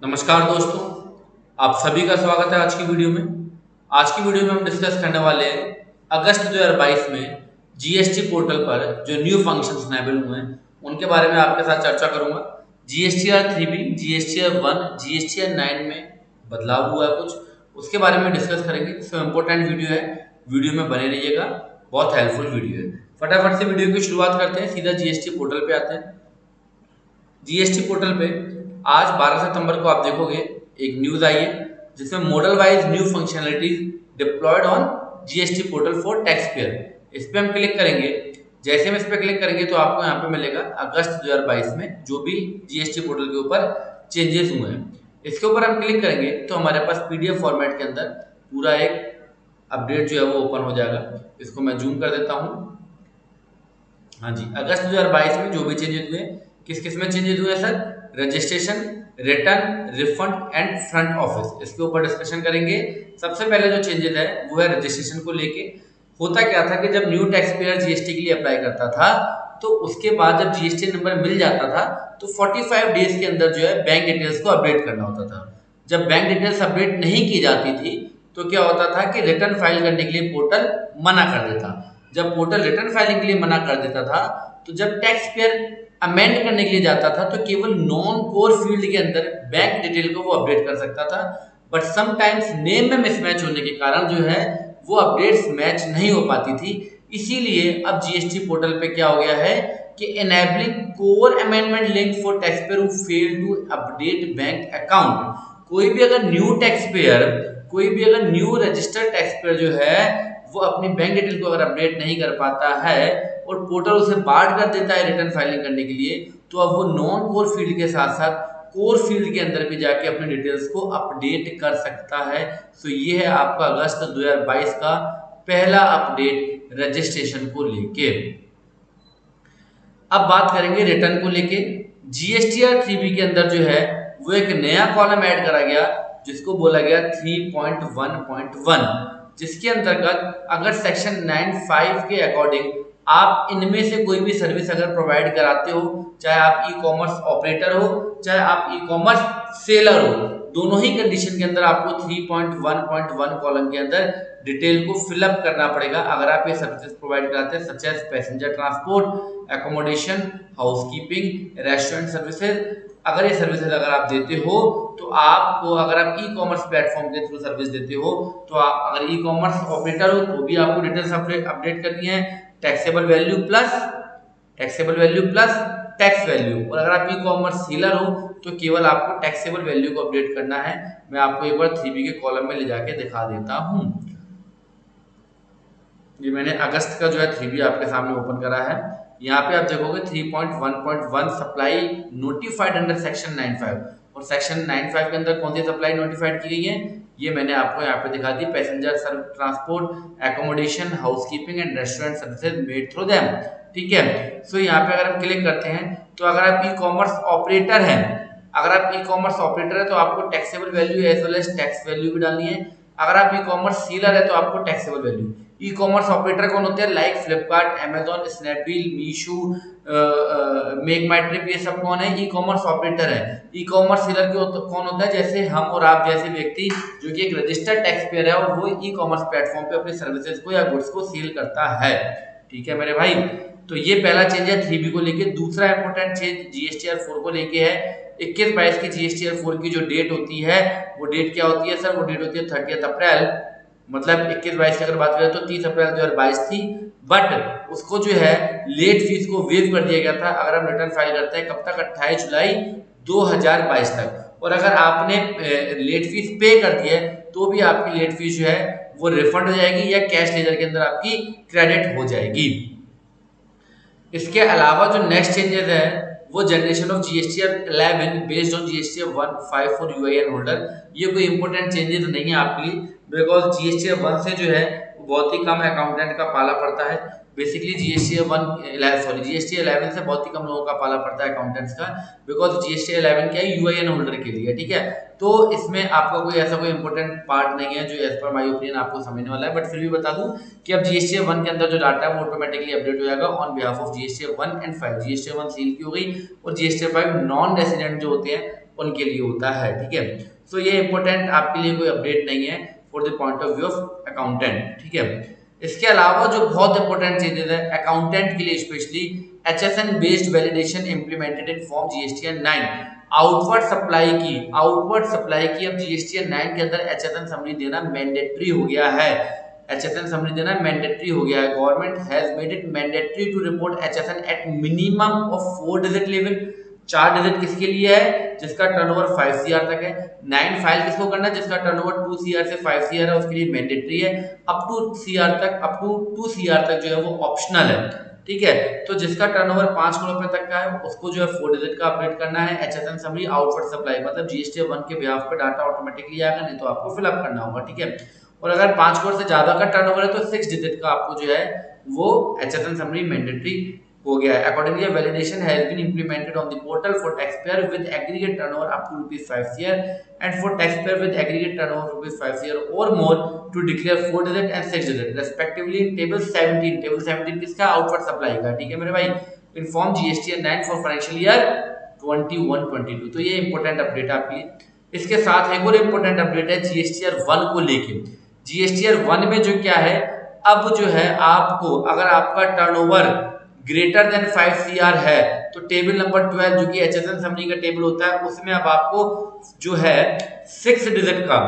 नमस्कार दोस्तों, आप सभी का स्वागत है आज की वीडियो में। आज की वीडियो में हम डिस्कस करने वाले हैं अगस्त 2022 में जीएसटी पोर्टल पर जो न्यू फंक्शंस इनेबल हुए हैं उनके बारे में आपके साथ चर्चा करूंगा। जीएसटीआर 3B, जीएसटीआर 1, जीएसटीआर 9 में बदलाव हुआ है कुछ, उसके बारे में डिस्कस करेंगे। सो इम्पोर्टेंट वीडियो है, वीडियो में बने रहिएगा, बहुत हेल्पफुल वीडियो है। फटाफट से वीडियो की शुरुआत करते हैं, सीधा जीएसटी पोर्टल पे आते हैं। जीएसटी पोर्टल पे आज 12 सितंबर को आप देखोगे एक न्यूज आई है जिसमें model wise new functionalities diploid on GST portal for tax pair. इस पे हम क्लिक करेंगे। जैसे हम इस पे क्लिक करेंगे तो आपको यहाँ पे मिलेगा अगस्त 2022 में जो भी जीएसटी पोर्टल के ऊपर चेंजेस हुए हैं। इसके ऊपर हम क्लिक करेंगे तो हमारे पास पीडीएफ फॉर्मेट के अंदर पूरा एक अपडेट जो है वो ओपन हो जाएगा। इसको मैं जूम कर देता हूँ। हाँ जी, अगस्त 2022 में जो भी चेंजेस हुए, किस किस में चेंजेस हुए sir? Registration, return, refund and front office, इसके ऊपर डिस्कशन करेंगे। सबसे पहले जो चेंजेस है वो है रजिस्ट्रेशन को लेके। होता क्या था कि जब न्यू टैक्स पेयर जीएसटी के लिए अप्लाई करता था तो उसके बाद जब जीएसटी नंबर मिल जाता था तो 45 डेज के अंदर जो है बैंक डिटेल्स को अपडेट करना होता था। जब बैंक डिटेल्स अपडेट नहीं की जाती थी तो क्या होता था कि रिटर्न फाइल करने के लिए पोर्टल मना कर देता। जब पोर्टल रिटर्न फाइलिंग के लिए मना कर देता था तो जब टैक्स पेयर अमेंड करने के लिए जाता था तो केवल नॉन कोर फील्ड के अंदर बैंक डिटेल को वो अपडेट कर सकता था। बट समटाइम्स नेम में मिसमैच होने के कारण जो है वो अपडेट्स मैच नहीं हो पाती थी। इसीलिए अब जीएसटी पोर्टल पे क्या हो गया है कि enabling core amendment link for tax payer who fail to update bank account. कोई भी अगर न्यू टैक्स पेयर, कोई भी अगर न्यू रजिस्टर्ड टैक्स पेयर जो है वो अपनी बैंक डिटेल को अगर अपडेट नहीं कर पाता है और पोर्टल उसे बार्ड कर देता है रिटर्न फाइलिंग करने के लिए, तो अब वो नॉन कोर फील्ड के साथ साथ कोर फील्ड के अंदर भी जाके अपने डिटेल्स को अपडेट कर सकता है। सो ये है आपका अगस्त 2022 का पहला अपडेट रजिस्ट्रेशन को लेके। अब बात करेंगे रिटर्न को लेके। जीएसटीआर 3B के अंदर जो है वो एक नया कॉलम ऐड करा गया जिसको बोला गया 3.1.1, जिसके अंतर्गत अगर सेक्शन 95 के अकॉर्डिंग आप इनमें से कोई भी सर्विस अगर प्रोवाइड कराते हो, चाहे आप ई कॉमर्स ऑपरेटर हो चाहे आप ई कॉमर्स सेलर हो, दोनों ही कंडीशन के अंदर आपको 3.1.1 कॉलम के अंदर डिटेल को फिलअप करना पड़ेगा अगर आप ये सर्विसेज प्रोवाइड कराते हैं, such as passenger transport, accommodation, housekeeping, restaurant services. अगर ये सर्विसेज अगर आप देते हो तो आपको, अगर आप ई कॉमर्स प्लेटफॉर्म के थ्रू सर्विस देते हो तो आप अगर ई कॉमर्स ऑपरेटर हो तो भी आपको डिटेल्स अपडेट करनी है। Taxable value plus, taxable value plus tax value. और अगर आप ई कॉमर्स सेलर हो तो केवल आपको टैक्सेबल वैल्यू को अपडेट करना है। मैं आपको एक बार 3B के कॉलम में ले जाके दिखा देता हूं। ये मैंने अगस्त का जो है 3B आपके सामने ओपन करा है। यहाँ पे आप देखोगे 3.1.1 सप्लाई नोटिफाइड अंडर सेक्शन 95, और सेक्शन 95 के अंदर कौन सी सप्लाई नोटिफाइड की गई है ये मैंने आपको यहाँ पे दिखा दी। Passenger transport, accommodation, housekeeping and restaurant services made through them. ठीक है। सो यहाँ पे अगर हम क्लिक करते हैं तो अगर आप ई कॉमर्स ऑपरेटर हैं, अगर आप ई कॉमर्स ऑपरेटर है तो आपको taxable value as well as tax value भी डालनी है। अगर आप ई कॉमर्स सेलर है तो आपको taxable value. E commerce operator कौन होते हैं? Like Flipkart, Amazon, Snapdeal, Meesho, make my trip, ये सब कौन है? ई कॉमर्स ऑपरेटर है। ई कॉमर्स सेलर कौन होता है? जैसे हम और आप जैसे व्यक्ति जो कि एक रजिस्टर्ड टैक्स पेयर है और वो ई कॉमर्स प्लेटफॉर्म पे अपने सर्विसेज को या गुड्स को सेल करता है। ठीक है मेरे भाई, तो ये पहला चेंज है 3B को लेके। दूसरा इंपॉर्टेंट चेंज जीएसटीआर 4 को लेके है। 21-22 की जीएसटीआर 4 की जो डेट होती है वो डेट क्या होती है सर? वो डेट होती है 30 अप्रैल, मतलब 21-22 की अगर बात करें तो 30 अप्रैल 2022 थी। बट उसको जो है लेट फीस को वेव कर दिया गया था अगर हम रिटर्न फाइल करते हैं कब तक? 28 जुलाई 2022 तक। और अगर आपने लेट फीस पे कर दी है तो भी आपकी लेट फीस जो है वो रिफंड हो जाएगी या कैश लेजर के अंदर आपकी क्रेडिट हो जाएगी। इसके अलावा जो नेक्स्ट चेंजेस है वो generation of GSTR 11 based on GSTR 1 for UIN holder. ये कोई इंपॉर्टेंट चेंजेस नहीं है आपके लिए, बिकॉज जीएसटीआर 1 से जो है बहुत ही कम अकाउंटेंट का पाला पड़ता है। बेसिकली जीएसटीआर 11 से बहुत ही कम लोगों का पाला पड़ता है अकाउंटेंट्स का, बिकॉज जीएसटीआर 11 क्या है? यूआईएन होल्डर के लिए। ठीक है, तो इसमें आपका कोई ऐसा कोई इंपॉर्टेंट पार्ट नहीं है जो एज पर माय ओपिनियन आपको समझने वाला है। बट फिर भी बता दूं कि अब जीएसटीआर 1 के अंदर जो डाटा है वो ऑटोमेटिकली अपडेट हो जाएगा on behalf of GSTR 1 and 5। GSTR 1 seal की हो गई और जीएसटीआर 5 नॉन रेसिडेंट जो होते हैं उनके लिए होता है, ठीक है। सो ये इंपॉर्टेंट आपके लिए कोई अपडेट नहीं है for the point of view of accountant, ठीक है। इसके अलावा जो बहुत इंपॉर्टेंट चेंजेस है अकाउंटेंट के लिए specially, HSN based validation implemented in form GSTN 9। Outward supply की अब GSTN 9 के अंदर HSN समरी देना मैंडेटरी हो गया है। HSN समरी देना मैंडेटरी हो गया है। Government has made it mandatory to report HSN at minimum of 4 digit level. 4 digit किसके लिए है? जिसका टर्नओवर 5 CR तक है। 9 फाइल किसको करना है? जिसका टर्नओवर 2 CR से 5 CR है, उसके लिए मैंडेटरी है। अप टू 2 CR तक जो है वो ऑप्शनल है, ठीक है। तो जिसका टर्नओवर 5 करोड़ रुपए तक का है उसको जो है 4 डिजिट का अपडेट करना है। HSN समरी आउटवर्ड सप्लाई मतलब GST 1 के बिहाफ पे डाटा ऑटोमेटिकली आएगा, नहीं तो आपको फिलअप करना होगा, ठीक है। और अगर 5 करोड़ से ज्यादा का टर्नओवर है तो 6 डिजिट का आपको जो है वो HSN समरी मैंडेटरी हो गया है। Accordingly validation has been implemented on the portal for tax payer with aggregate turnover up to ₹5 CR and for tax payer with aggregate turnover ₹5 CR और more to declare 4 digit and 6 digit respectively in table 17। Table 17 किसका? Outward supply का, ठीक है मेरे भाई। Inform GSTN 9 for financial year 21-22। तो ये important update आपके लिए। इसके साथ एक और इंपॉर्टेंट अपडेट है GSTR 1 को लेके। GSTR 1 में जो क्या है, अब जो है आपको अगर आपका टर्नओवर ग्रेटर देन 5 CR है तो टेबल नंबर 12 जो कि HSN समरी का टेबल होता है उसमें अब आपको जो है 6 डिजिट का,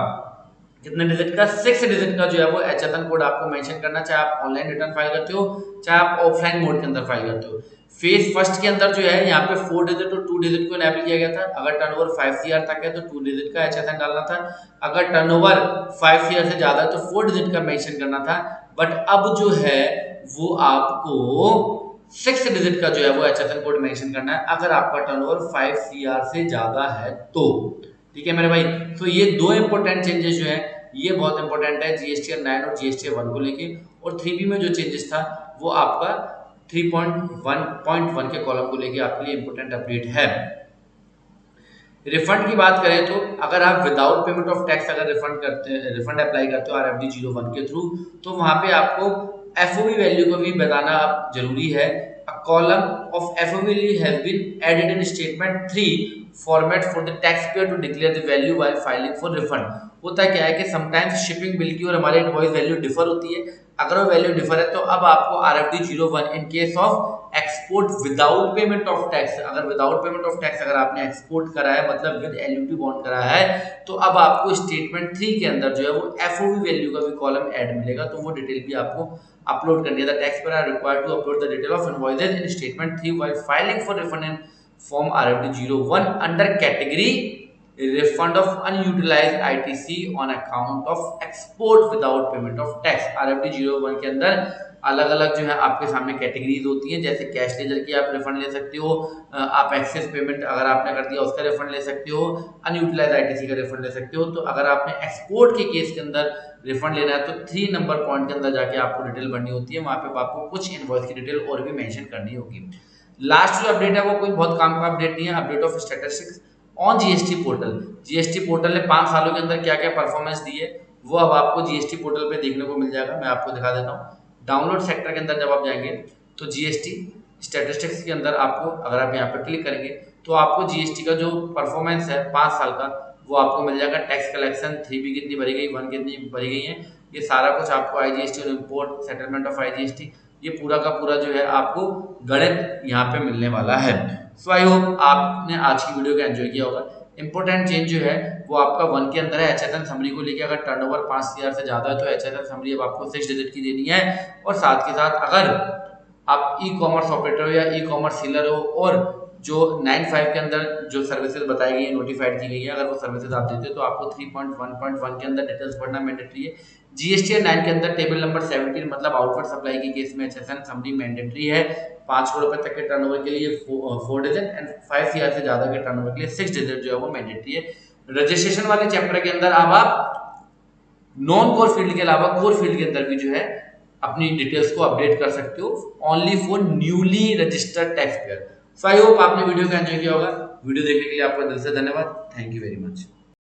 कितने डिजिट का? 6 डिजिट का जो है वो HSN कोड आपको मेंशन करना, चाहे आप ऑनलाइन रिटर्न फाइल करते हो चाहे आप ऑफलाइन मोड के अंदर फाइल करते हो। फेज फर्स्ट के अंदर जो है यहाँ पे 4 डिजिट और 2 डिजिट को इनेबल किया गया था। अगर टर्नओवर 5 CR तक है तो 2 डिजिट का HSN डालना था। अगर टर्नओवर 5 CR से ज्यादा है तो 4 डिजिट का मेंशन करना था। बट अब जो है वो आपको 6 डिजिट का जो है वो HSN कोड मेंशन करना है अगर आपका टर्नओवर 5 CR से ज्यादा है तो, ठीक है मेरे भाई। तो ये दो इंपॉर्टेंट चेंजेस जो है ये बहुत इंपॉर्टेंट है GSTR 9 और GSTR 1 को लेके। और 3B में जो चेंजेस था वो आपका 3.1.1 के कॉलम को लेके आपके लिए इंपॉर्टेंट अपडेट है। रिफंड की बात करें तो अगर आप विदाउट पेमेंट ऑफ टैक्स अगर रिफंड अप्लाई करते हो RFD 01 के थ्रू तो वहां पे आपको FOB वैल्यू को भी बताना जरूरी है। A column of FOB value has been added in statement 3 format for the taxpayer to declare the value while filing for refund। होता क्या है कि समटाइम्स शिपिंग बिल की और हमारे इनवॉइस वैल्यू डिफर होती है। अगर वो वैल्यू डिफर है तो अब आपको RFD 01 in case of export without payment of tax, अगर विदाउट पेमेंट ऑफ टैक्स अगर आपने एक्सपोर्ट करा है मतलब विद LUT बॉन्ड करा है तो अब आपको स्टेटमेंट 3 के अंदर जो है वो FOB वैल्यू का भी कॉलम ऐड मिलेगा। तो वो डिटेल भी आपको अपलोड करनी है। The taxpayer are required to upload the detail of invoices in statement 3 while filing for refund in form RFD 01 under category refund of unutilized ITC on account of export without payment of tax। RFD 01 के अंदर अलग अलग जो है आपके सामने categories होती हैं, जैसे कैश लेजर की आप रिफंड ले सकते हो, आप एक्सेस पेमेंट अगर आपने कर दिया उसका रिफंड ले सकते हो, अनयूटिलाइज ITC का रिफंड ले सकते हो। तो अगर आपने एक्सपोर्ट के केस के अंदर रिफंड लेना है तो 3 नंबर पॉइंट के अंदर जाके आपको डिटेल भरनी होती है, वहां पे आपको कुछ इनवॉइस की डिटेल और भी मेंशन करनी होगी। लास्ट जो अपडेट है वो कोई बहुत काम का अपडेट नहीं है, update of statistics on GST portal. GST portal ने 5 सालों के अंदर क्या क्या परफॉर्मेंस दी है वो अब आपको GST पोर्टल पे देखने को मिल जाएगा। मैं आपको दिखा देता हूँ। डाउनलोड सेक्टर के अंदर जब आप जाएंगे तो GST स्टैटिस्टिक्स के अंदर आपको अगर आप यहाँ पर क्लिक करेंगे तो आपको GST का जो परफॉर्मेंस है 5 साल का वो आपको मिल जाएगा। टैक्स कलेक्शन 3B कितनी भरी गई, 1 कितनी भरी गई है, ये सारा कुछ आपको IGST और इम्पोर्ट सेटलमेंट ऑफ IGST ये पूरा का पूरा जो है आपको गणित यहाँ पे मिलने वाला है। सो आई होप आपने आज की वीडियो को एंजॉय किया होगा। इंपॉर्टेंट चेंज जो है वो आपका 1 के अंदर है HSN समरी को लेके। अगर टर्नओवर 5 CR से ज्यादा है तो HSN समरी अब आपको 6 डिजिट की देनी है। और साथ के साथ अगर आप ई-कॉमर्स ऑपरेटर हो या ई-कॉमर्स सेलर हो और जो 95 के अंदर जो सर्विसेज बताई गई है नोटिफाइड की गई है, अगर वो सर्विसेज आप देते हो तो आपको 3.1.1 के अंदर डिटेल्स भरना मैंडेटरी है। GSTR 9 के अंदर टेबल नंबर 17 मतलब आउटवर्ड सप्लाई के केस में HSN समरी मैंडेटरी है। 5 करोड़ रुपए तक के टर्नओवर के लिए 4 डिजिट एंड 5 CR से ज्यादा के टर्नओवर के लिए 6 डिजिट जो है वो मैंडेटरी है। रजिस्ट्रेशन वाले चैप्टर के अंदर अब आप नॉन कोर फील्ड के अलावा कोर फील्ड के अंदर भी जो है अपनी डिटेल्स को अपडेट कर सकते हो only for newly registered tax payer. So I hope आपने वीडियो को एंजॉय किया होगा। वीडियो देखने के लिए आपका दिल से धन्यवाद। Thank you very much.